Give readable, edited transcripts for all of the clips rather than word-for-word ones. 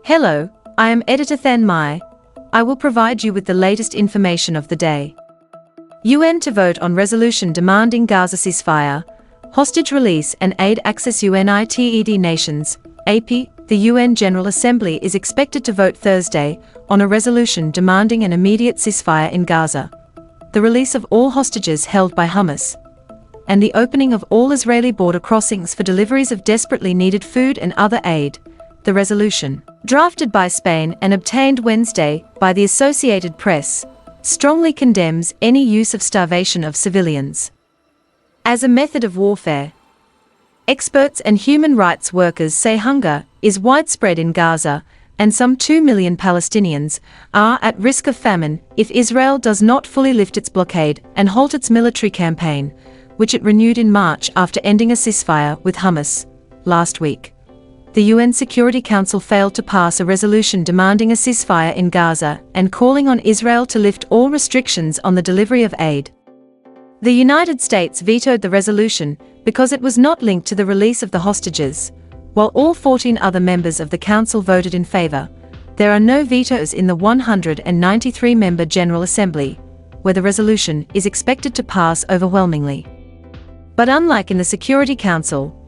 Hello, I am Editor Than Mai. I will provide you with the latest information of the day. UN to vote on resolution demanding Gaza ceasefire, hostage release and aid access. United Nations, AP, the UN General Assembly is expected to vote Thursday on a resolution demanding an immediate ceasefire in Gaza, the release of all hostages held by Hamas, and the opening of all Israeli border crossings for deliveries of desperately needed food and other aid. The resolution, drafted by Spain and obtained Wednesday by the Associated Press, strongly condemns any use of starvation of civilians as a method of warfare. Experts and human rights workers say hunger is widespread in Gaza, and some 2 million Palestinians are at risk of famine if Israel does not fully lift its blockade and halt its military campaign, which it renewed in March after ending a ceasefire with Hamas last week. The UN Security Council failed to pass a resolution demanding a ceasefire in Gaza and calling on Israel to lift all restrictions on the delivery of aid. The United States vetoed the resolution because it was not linked to the release of the hostages, while all 14 other members of the Council voted in favor. There are no vetoes in the 193-member General Assembly, where the resolution is expected to pass overwhelmingly. But unlike in the Security Council,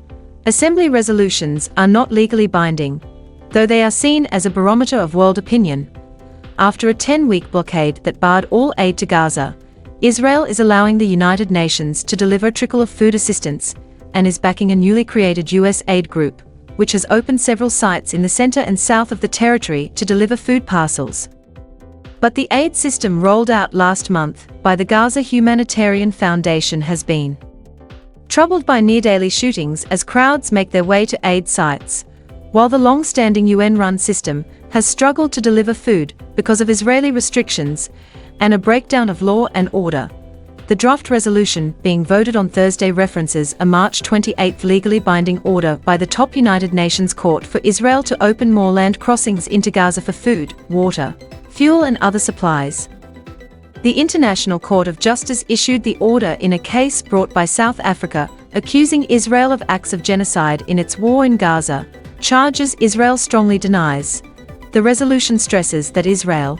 Assembly resolutions are not legally binding, though they are seen as a barometer of world opinion. After a 10-week blockade that barred all aid to Gaza, Israel is allowing the United Nations to deliver a trickle of food assistance and is backing a newly created U.S. aid group, which has opened several sites in the center and south of the territory to deliver food parcels. But the aid system rolled out last month by the Gaza Humanitarian Foundation has been troubled by near-daily shootings as crowds make their way to aid sites, while the long-standing UN-run system has struggled to deliver food because of Israeli restrictions and a breakdown of law and order. The draft resolution being voted on Thursday references a March 28 legally binding order by the top United Nations Court for Israel to open more land crossings into Gaza for food, water, fuel and other supplies. The International Court of Justice issued the order in a case brought by South Africa, accusing Israel of acts of genocide in its war in Gaza, charges Israel strongly denies. The resolution stresses that Israel,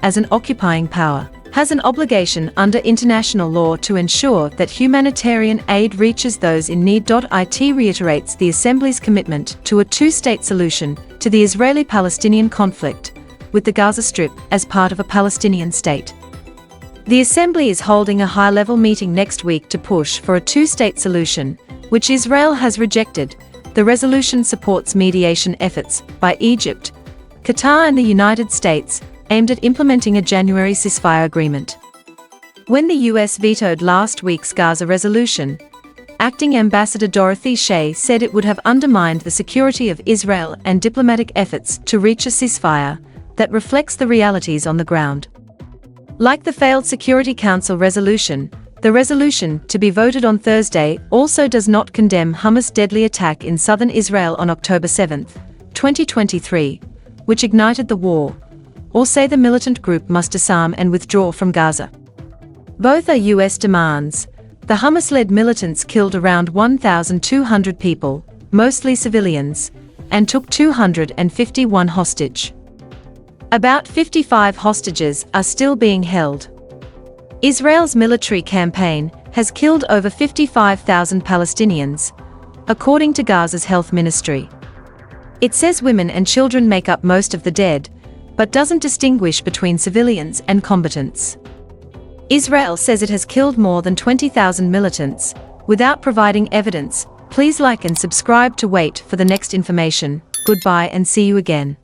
as an occupying power, has an obligation under international law to ensure that humanitarian aid reaches those in need. It reiterates the Assembly's commitment to a two-state solution to the Israeli-Palestinian conflict, with the Gaza Strip as part of a Palestinian state. The Assembly is holding a high-level meeting next week to push for a two-state solution, which Israel has rejected. The resolution supports mediation efforts by Egypt, Qatar and the United States, aimed at implementing a January ceasefire agreement. When the US vetoed last week's Gaza resolution, Acting Ambassador Dorothy Shea said it would have undermined the security of Israel and diplomatic efforts to reach a ceasefire that reflects the realities on the ground. Like the failed Security Council resolution, the resolution to be voted on Thursday also does not condemn Hamas' deadly attack in southern Israel on October 7, 2023, which ignited the war, or say the militant group must disarm and withdraw from Gaza. Both are US demands. The Hamas-led militants killed around 1,200 people, mostly civilians, and took 251 hostage. About 55 hostages are still being held. Israel's military campaign has killed over 55,000 Palestinians, according to Gaza's health ministry. It says women and children make up most of the dead, but doesn't distinguish between civilians and combatants. Israel says it has killed more than 20,000 militants, without providing evidence. Please like and subscribe to wait for the next information. Goodbye and see you again.